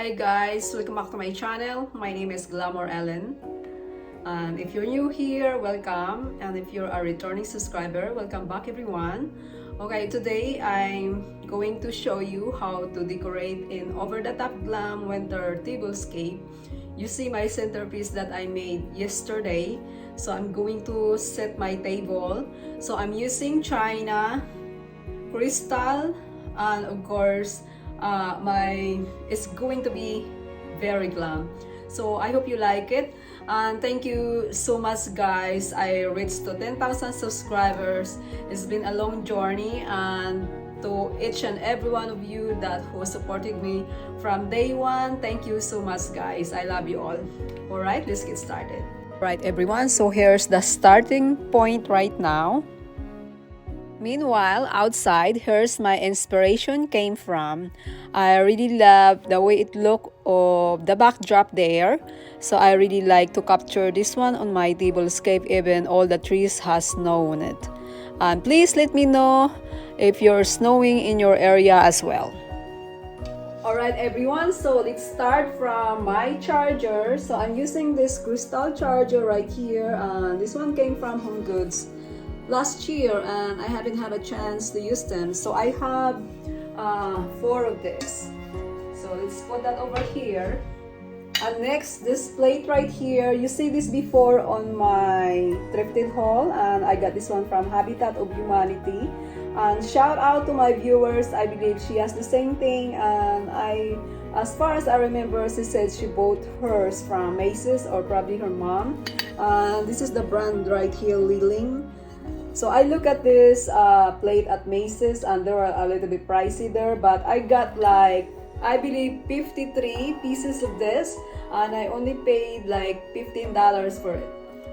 Hi guys, welcome back to my channel. My name is Glamour Ellen. And if you're new here, welcome. And if you're a returning subscriber, welcome back everyone. Okay, today I'm going to show you how to decorate in over-the-top glam winter tablescape. You see my centerpiece that I made yesterday. So I'm going to set my table. So I'm using china, crystal, and of course it's going to be very glam. So I hope you like it, and thank you so much guys. I reached to 10,000 subscribers. It's been a long journey, and to each and every one of you that who supported me from day one, thank you so much guys. I love you all. All right, let's get started. Right everyone, so here's the starting point right now. Meanwhile, outside, here's my inspiration came from. I really love the way it looked of the backdrop there. So I really like to capture this one on my tablescape, even all the trees has snow on it. And please let me know if you're snowing in your area as well. Alright everyone, so let's start from my charger. So I'm using this crystal charger right here. This one came from Home Goods last year, and I haven't had a chance to use them. So I have 4 of this. So let's put that over here. And next, this plate right here. You see this before on my thrifted haul, and I got this one from Habitat of Humanity. And shout out to my viewers. I believe she has the same thing, and as far as I remember, she said she bought hers from Macy's or probably her mom. This is the brand right here, Liling. So I look at this plate at Macy's, and they were a little bit pricey there, but I got like, I believe 53 pieces of this, and I only paid like $15 for it.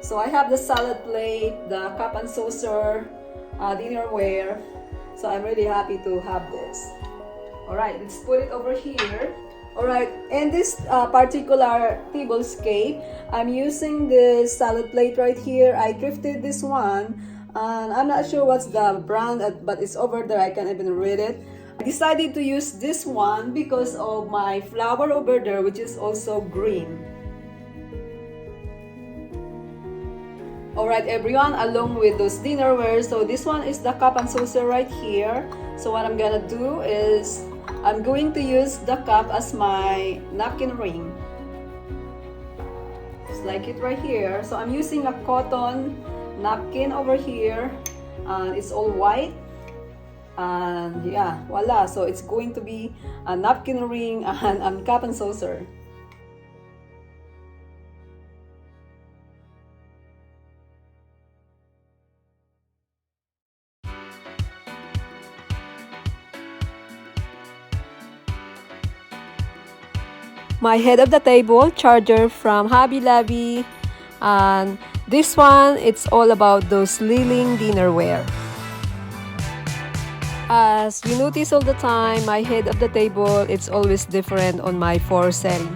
So I have the salad plate, the cup and saucer, dinnerware. So I'm really happy to have this. Alright, let's put it over here. Alright, in this particular tablescape, I'm using this salad plate right here. I thrifted this one, and I'm not sure what's the brand, but it's over there. I can't even read it. I decided to use this one because of my flower over there, which is also green. Alright everyone, along with those dinnerware, so this one is the cup and saucer right here. So what I'm gonna do is I'm going to use the cup as my napkin ring. Just like it right here. So I'm using a cotton napkin over here, and it's all white, and yeah, voila. So it's going to be a napkin ring and cup and saucer. My head of the table charger from Hobby Lobby, and this one, it's all about those Liling dinnerware. As you notice all the time, my head of the table, it's always different on my 4 setting.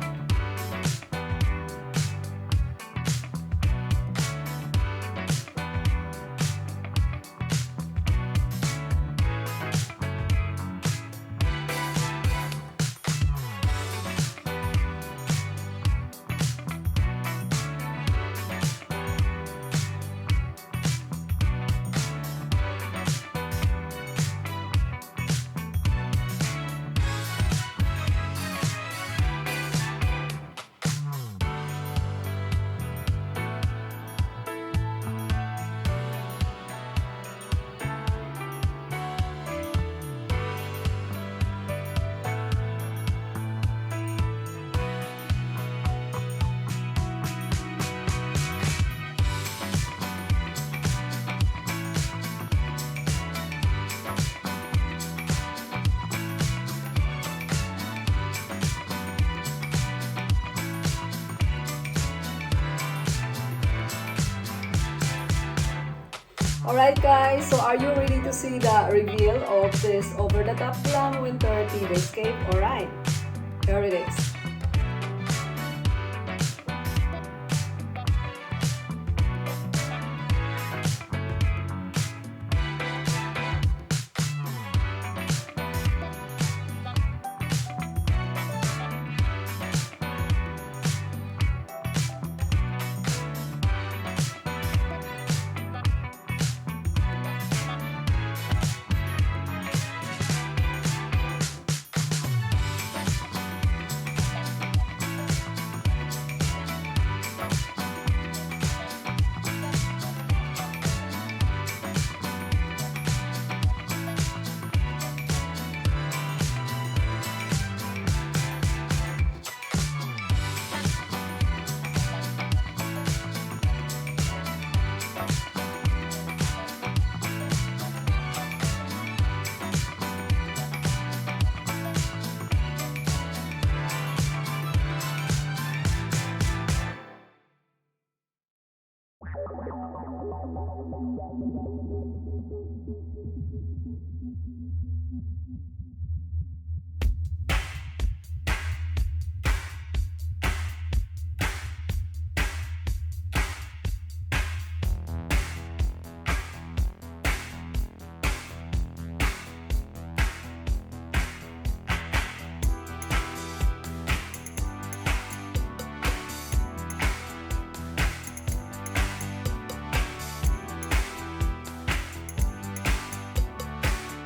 Alright guys, so are you ready to see the reveal of this over-the-top glam winter tablescape? Alright, here it is.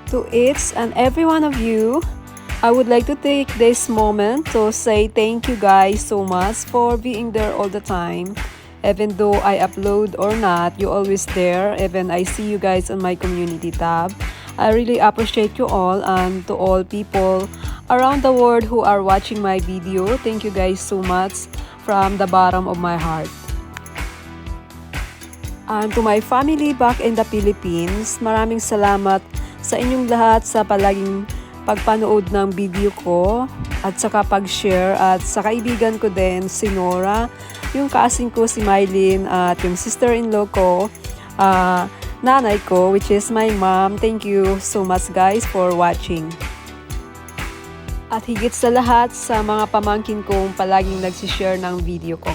To each and every one of you, I would like to take this moment to say thank you guys so much for being there all the time. Even though I upload or not, you always there. Even I see you guys on my community tab. I really appreciate you all, and to all people around the world who are watching my video, thank you guys so much from the bottom of my heart. And to my family back in the Philippines, maraming salamat sa inyong lahat sa palaging pagpanood ng video ko at saka pag-share, at sa kaibigan ko din si Nora, yung kasing ko si Mylene, at yung sister-in-law ko, nanay ko, which is my mom. Thank you so much guys for watching. At higit sa lahat sa mga pamangkin kong palaging nagsishare ng video ko.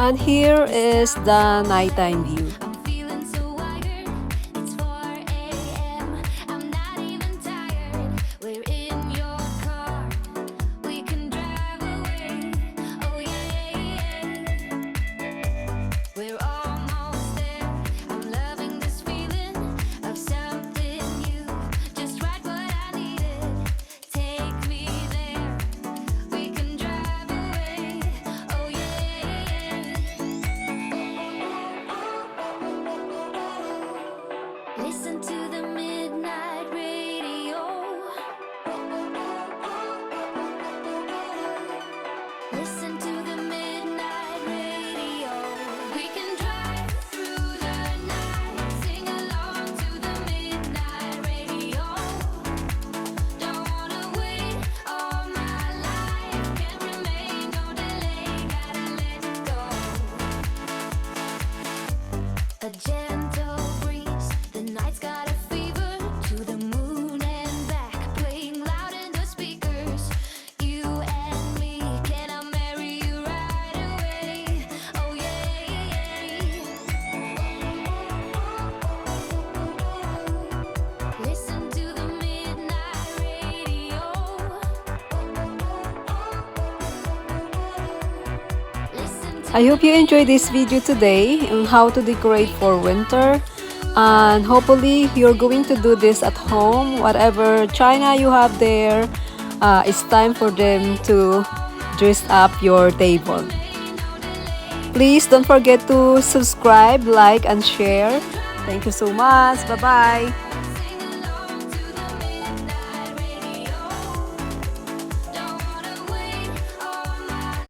And here is the nighttime view. I'm feeling so wired. It's 4 a.m. I'm not even tired. We're in your car. We can drive away. Oh yeah. We're almost there. I'm loving this feeling of something new. Just right what I needed. Take me there. We can drive away. Oh yeah. Listen to the midnight radio. Listen to the midnight radio. We can drive through the night, sing along to the midnight radio. Don't wanna wait all my life, can't remain, no delay, gotta let go. A gentle breeze, the night's got a fever, to the moon and back, playing loud in the speakers. You and me, can I marry you right away? Oh yeah. Listen to the midnight radio. Listen to I hope you enjoyed this video today on how to decorate for winter, and hopefully you're going to do this at home. Whatever china you have there, it's time for them to dress up your table. Please don't forget to subscribe, like, and share. Thank you so much. Bye bye.